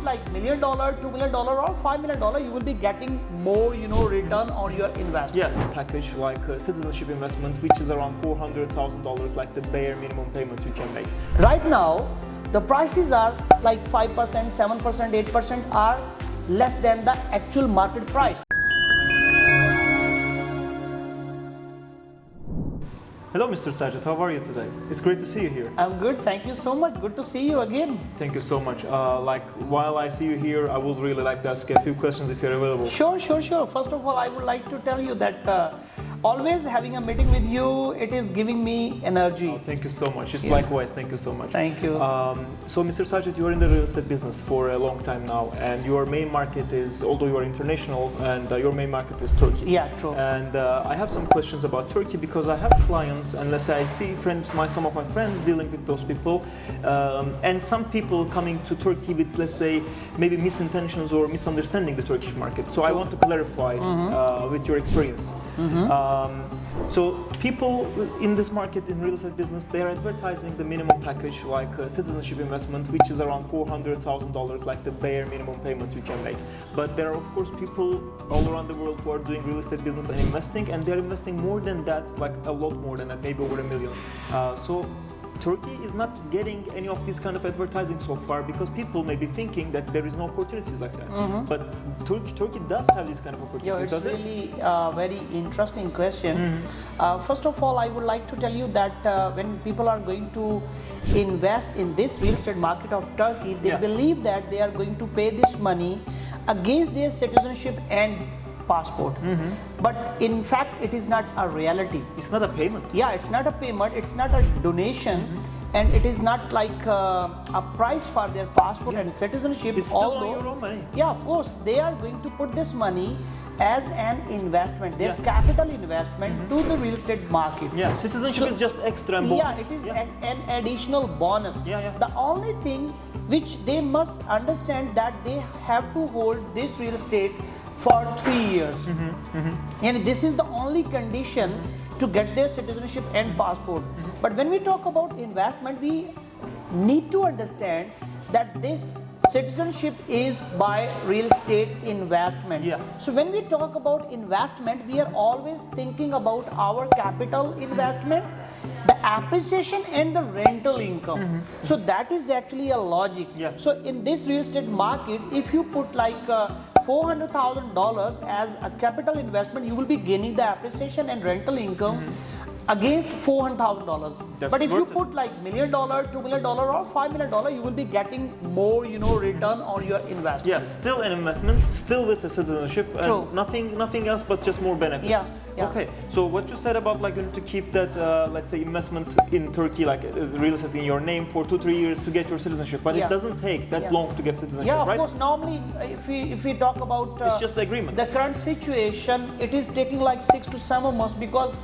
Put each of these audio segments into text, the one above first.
like $1 million, $2 million, or $5 million, you will be getting more, return on your investment. Yes, package like citizenship investment, which is around $400,000, like the bare minimum payment you can make. Right now, the prices are like 5%, 7%, 8% are less than the actual market price. Hello, Mr. Sajid. How are you today? It's great to see you here. I'm good. Thank you so much. Good to see you again. Thank you so much. While I see you here, I would really like to ask you a few questions if you're available. Sure. First of all, I would like to tell you that always having a meeting with you, it is giving me energy. Oh, thank you so much. Just likewise, thank you so much. Thank you. So, Mr. Sajid, you're in the real estate business for a long time now, and your main market is, although you are international, and your main market is Turkey. Yeah, true. And I have some questions about Turkey because I have clients, and let's say I see some of my friends dealing with those people, and some people coming to Turkey with, let's say, maybe misintentions or misunderstanding the Turkish market. So I want to clarify with your experience. So people in this market, in real estate business, they are advertising the minimum package like citizenship investment, which is around $400,000, like the bare minimum payment you can make. But there are of course people all around the world who are doing real estate business and investing, and they're investing more than that, like a lot more than that, maybe over $1 million. So Turkey is not getting any of this kind of advertising so far because people may be thinking that there is no opportunities like that. But Turkey does have this kind of opportunity. Yeah, it's really a very interesting question. First of all, I would like to tell you that when people are going to invest in this real estate market of Turkey, they believe that they are going to pay this money against their citizenship and passport. But in fact, it is not a reality. It's not a payment. Yeah, it's not a payment, it's not a donation, and it is not like a price for their passport and citizenship. It's still on your own money. Yeah, of course, they are going to put this money as an investment, their capital investment to the real estate market. Yeah, citizenship is just extra bonus. Yeah, it is an additional bonus. The only thing which they must understand that they have to hold this real estate for 3 years. And this is the only condition to get their citizenship and passport. But when we talk about investment, we need to understand that this citizenship is by real estate investment. So when we talk about investment, we are always thinking about our capital investment, the appreciation and the rental income. So that is actually a logic. So in this real estate market, if you put like $400,000 as a capital investment, you will be gaining the appreciation and rental income against $400,000. But if you put like $1 million, $2 million, or $5 million, you will be getting more, return on your investment. Yeah, still an investment, still with the citizenship, and nothing else but just more benefits. Okay, so what you said about like going to keep that, let's say, investment in Turkey, like real estate in your name for 2-3 years to get your citizenship, but it doesn't take that long to get citizenship, right? Of course. Normally, if we talk about it's just the agreement. The current situation, it is taking like 6 to 7 months because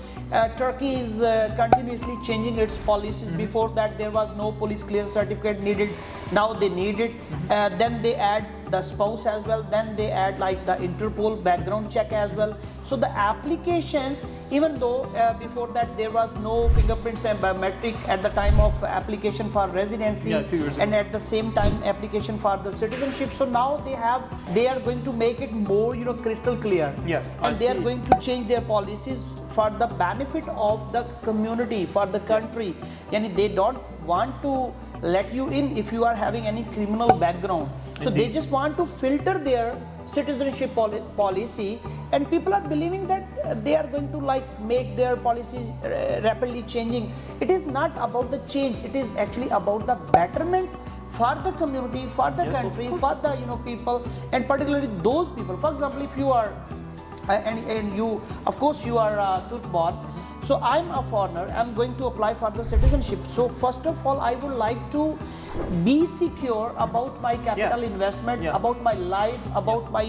Turkey is continuously changing its policies. Before that, there was no police clearance certificate needed. Now they need it. Then they add the spouse as well. Then they add like the Interpol background check as well. So the applications, even though before that there was no fingerprints and biometric at the time of application for residency, and at the same time application for the citizenship. So now they are going to make it more crystal clear. And they are going to change their policies for the benefit of the community, for the country. And they don't want to let you in if you are having any criminal background. So they just want to filter their citizenship policy, and people are believing that they are going to like make their policies rapidly changing. It is not about the change, it is actually about the betterment for the community, for the country, for the people, and particularly those people. For example, if you are and you, of course, you are Turk born. So I'm a foreigner, I'm going to apply for the citizenship. So first of all, I would like to be secure about my capital investment, about my life, about my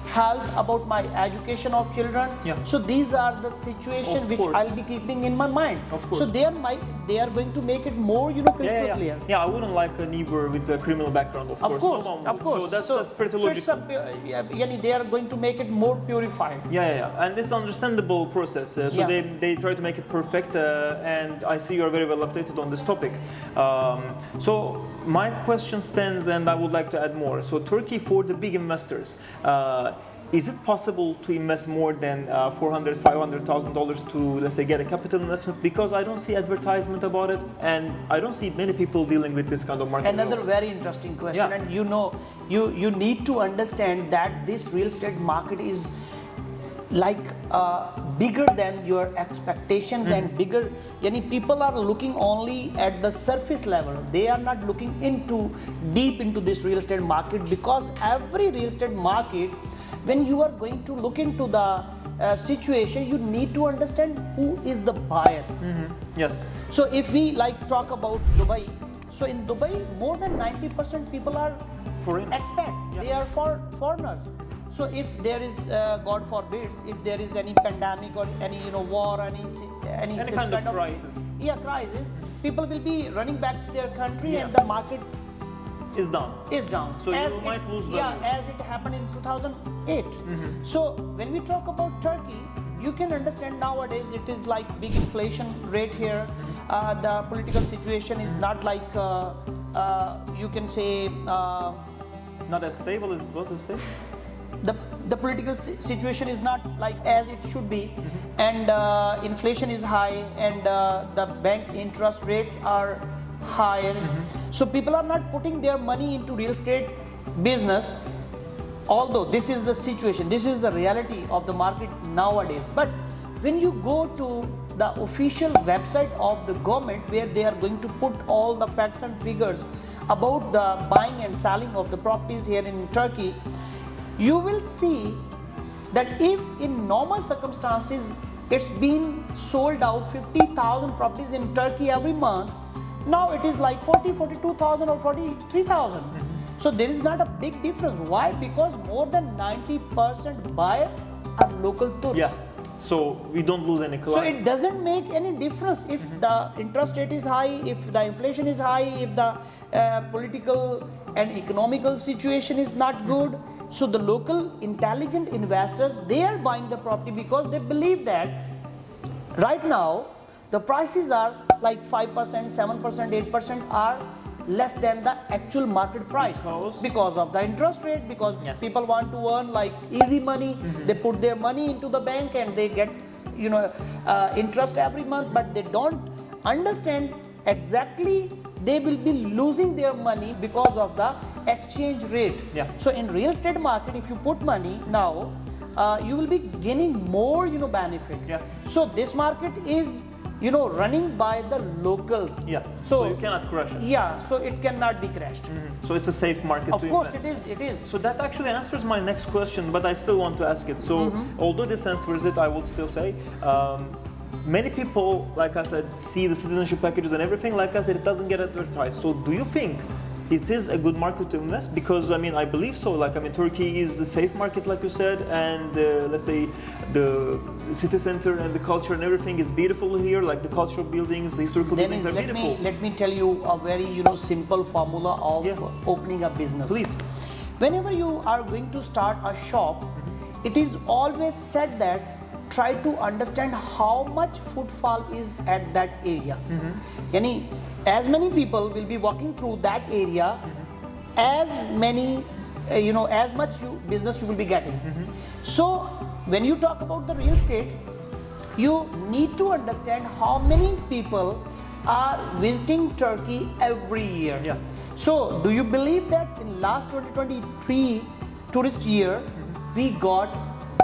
health, about my education of children. So these are the situations which I'll be keeping in my mind. So they are going to make it more crystal clear. I wouldn't like a neighbor with a criminal background, of course. Of course. So that's pretty logical. They are going to make it more purified. And it's an understandable process. So they try to make it perfect, and I see you are very well updated on this topic. So my question stands, and I would like to add more. So Turkey, for the big investors, is it possible to invest more than $400,000, $500,000 to, let's say, get a capital investment? Because I don't see advertisement about it, and I don't see many people dealing with this kind of market. Another very interesting question, Yeah. and you need to understand that this real estate market is like bigger than your expectations and bigger. Yani people are looking only at the surface level. They are not looking deep into this real estate market, because every real estate market, when you are going to look into the situation, you need to understand who is the buyer. Yes. So if we like talk about Dubai, so in Dubai more than 90% people are Foreigners. expats. Yeah. They are foreigners. So if there is God forbid, if there is any pandemic or any war, any such kind of crisis, crisis, people will be running back to their country, Yeah. and the market is down. is down. So you might lose value. Yeah, as it happened in 2008. So when we talk about Turkey, you can understand nowadays it is like big inflation rate here. The political situation is not like you can say Not as stable as it was, let's say. the political situation is not like as it should be, and inflation is high, and the bank interest rates are higher. So people are not putting their money into real estate business, although this is the situation, this is the reality of the market nowadays. But when you go to the official website of the government, where they are going to put all the facts and figures about the buying and selling of the properties here in Turkey, you will see that if in normal circumstances it's been sold out 50,000 properties in Turkey every month, now it is like 42,000 or 43,000. So there is not a big difference. Why? Because more than 90% buyer are local tourists. Yeah. So we don't lose any clients. So it doesn't make any difference if the interest rate is high, if the inflation is high, if the political and economical situation is not good. So the local intelligent investors, they are buying the property because they believe that right now the prices are like 5%, 7%, 8% are less than the actual market price because of the interest rate, because Yes. people want to earn like easy money. They put their money into the bank and they get interest every month, but they don't understand exactly they will be losing their money because of the exchange rate. Yeah. So in real estate market, if you put money now, you will be gaining more benefit. Yeah. So this market is running by the locals. Yeah. So you cannot crush it. Yeah, so it cannot be crashed. So it's a safe market Of to course invest. it is. So that actually answers my next question, but I still want to ask it. So although this answers it, I will still say, many people, like I said, see the citizenship packages and everything. Like I said, it doesn't get advertised. So do you think it is a good market to invest? Because I believe so. Turkey is a safe market, like you said, and let's say the city center and the culture and everything is beautiful here. Like the cultural buildings, the historical buildings are beautiful. Let me tell you a very simple formula of opening a business. Please. Whenever you are going to start a shop, it is always said that try to understand how much footfall is at that area. Yani, as many people will be walking through that area, as many as much business you will be getting. So when you talk about the real estate, you need to understand how many people are visiting Turkey every year. Yeah. So do you believe that in last 2023 tourist year, we got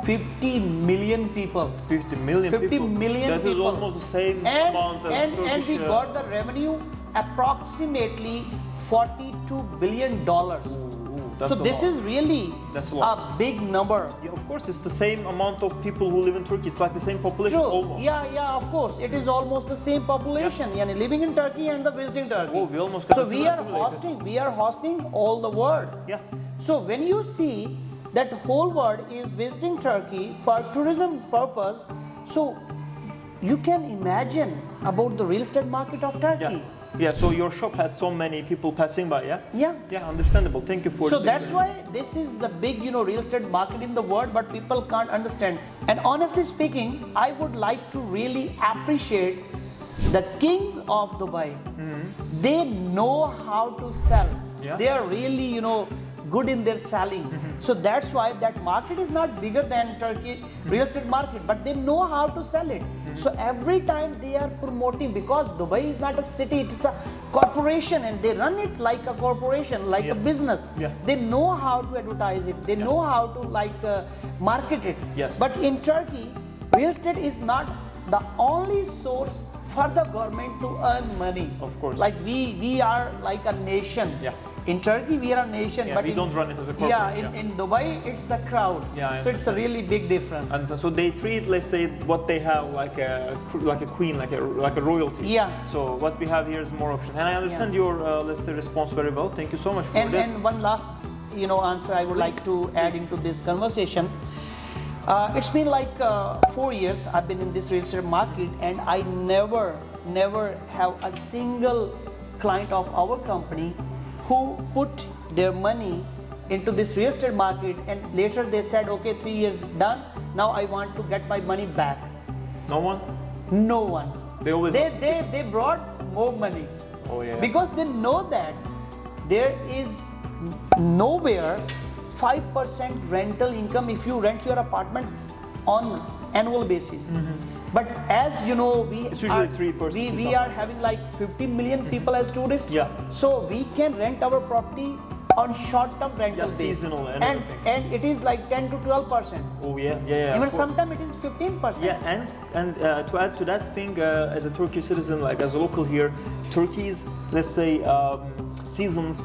50 million people. 50 million 50 people. million That people. is almost the same amount of and Turkish. we got the revenue approximately $42 billion. That's So a this lot. is really That's a lot. a big number. Yeah, of course, it's the same amount of people who live in Turkey. It's like the same population True. almost. Yeah, of course. It is almost the same population. Yani living in Turkey and the visiting Turkey. Oh, we almost got So it we are assimilated. hosting all the world. Yeah. So when you see that whole world is visiting Turkey for tourism purpose, so you can imagine about the real estate market of Turkey. Yeah, so your shop has so many people passing by, yeah? Yeah. Yeah, understandable. Thank you for So this that's information. why this is the big, real estate market in the world, but people can't understand. And honestly speaking, I would like to really appreciate The kings of Dubai, they know how to sell. Yeah. They are really, good in their selling. So that's why that market is not bigger than Turkey real estate market, but they know how to sell it. So every time they are promoting, because Dubai is not a city, it's a corporation, and they run it like a corporation, like a business. Yeah. They know how to advertise it. They know how to market it. Yes. But in Turkey, real estate is not the only source for the government to earn money. Of course. Like we are like a nation. Yeah. In Turkey, we are a nation, Yeah, but we don't run it as a corporate. Yeah, in Dubai, it's a crowd. Yeah, so it's a really big difference. And so they treat, let's say, what they have like a queen, like a royalty. Yeah. So what we have here is more option. And I understand your let's say response very well. Thank you so much for this. And one last, answer I would like to add into this conversation. It's been like 4 years I've been in this real estate market, and I never have a single client of our company who put their money into this real estate market and later they said, okay, 3 years done, now I want to get my money back. No one? No one. They always they brought more money. Oh yeah. Because they know that there is nowhere 5% rental income if you rent your apartment on annual basis. But as you know, it's usually 3%. We are having like 50 million people as tourists. Yeah. So we can rent our property on short-term rental basis. Seasonal and and it is like 10 to 12%. Oh yeah. Even sometimes it is 15%. Yeah, and to add to that thing, as a Turkish citizen, like as a local here, Turkey's, let's say, seasons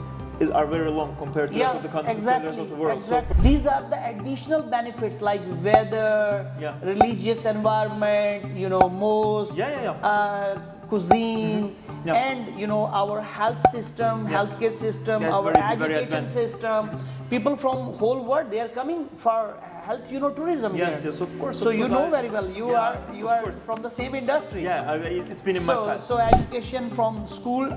are very long compared to the rest of the country, exactly, to the rest of the world. Exactly. So these are the additional benefits like weather, religious environment, mosque, cuisine, and our health system, healthcare system, our education system. People from whole world, they are coming for health, tourism here. Yes, of course. So you know very well. You are from the same industry. Yeah, it's been in my past. So education from school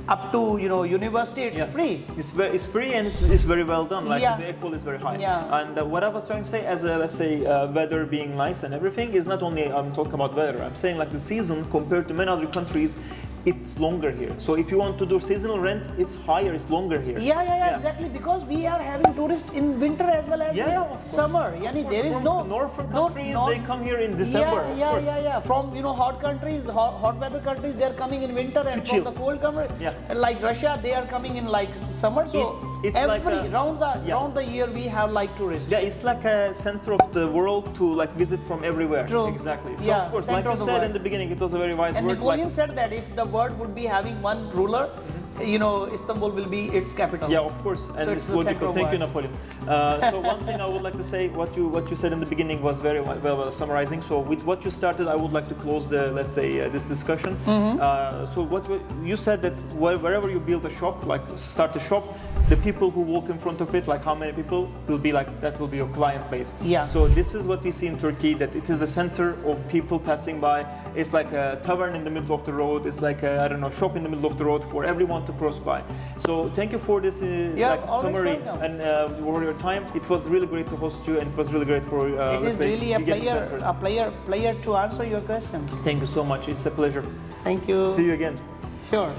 up to university, it's free. It's free and it's very well done. Like the equal is very high. Yeah. And what I was trying to say, as let's say weather being nice and everything, is not only I'm talking about weather. I'm saying like the season compared to many other countries, it's longer here. So if you want to do seasonal rent, it's higher, it's longer here. Yeah, exactly. Because we are having tourists in winter as well as summer. There is no northern countries. They come here in December. Yeah. From hot countries, hot weather countries, they are coming in winter, and from the cold country, like Russia, they are coming in like summer. So it's every like round the year we have like tourists. Yeah, it's like a center of the world to like visit from everywhere. True. Exactly. So of course, like you said in the beginning, it was a very wise and word. Napoleon said that if the world would be having one ruler, Istanbul will be its capital. Yeah, of course, and so it's logical. Thank you, Napoleon. So one thing I would like to say, what you said in the beginning was very well summarizing. So with what you started, I would like to close let's say this discussion. So what you said that wherever you build a shop, like start a shop, the people who walk in front of it, like how many people will be like that will be your client base. Yeah. So this is what we see in Turkey, that it is a center of people passing by. It's like a tavern in the middle of the road. It's like a, I don't know, shop in the middle of the road for everyone to cross by. So thank you for this summary and for your time. It was really great to host you, and it was really great for it is really a pleasure to answer your question. Thank you so much. It's a pleasure. Thank you. See you again. Sure.